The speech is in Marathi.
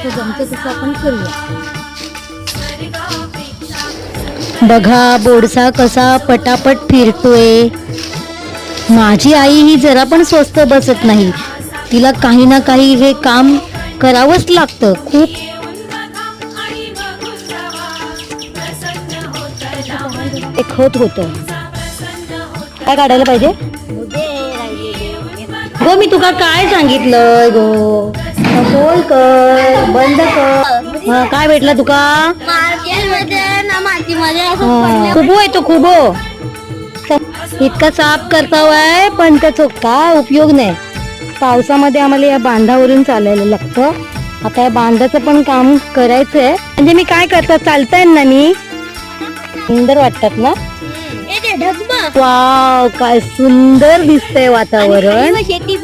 जसं जमतं तसं आपण करूया. बघा बोडसा कसा पटापट फिरतोय. माझी आई ही जरा पण स्वस्त बसत नाही. तिला काही ना काही हे काम करावंच लागतं. खूप एक खत होतं. काय काढायला पाहिजे गो? मी तुका काय सांगितलं गो? बोल कर, बंद कर. काय भेटलं तुका? खुबो आहे तो खुबो. इतका साफ करतावाय पण त्याचा काय उपयोग नाही. पावसामध्ये आम्हाला या बांधावरून चालायला लागतं. आता या बांधाचं पण काम करायचंय. म्हणजे मी काय करतात चालताय ना मी. सुंदर वाटतात ना. वाव काय सुंदर दिसतंय वातावरण.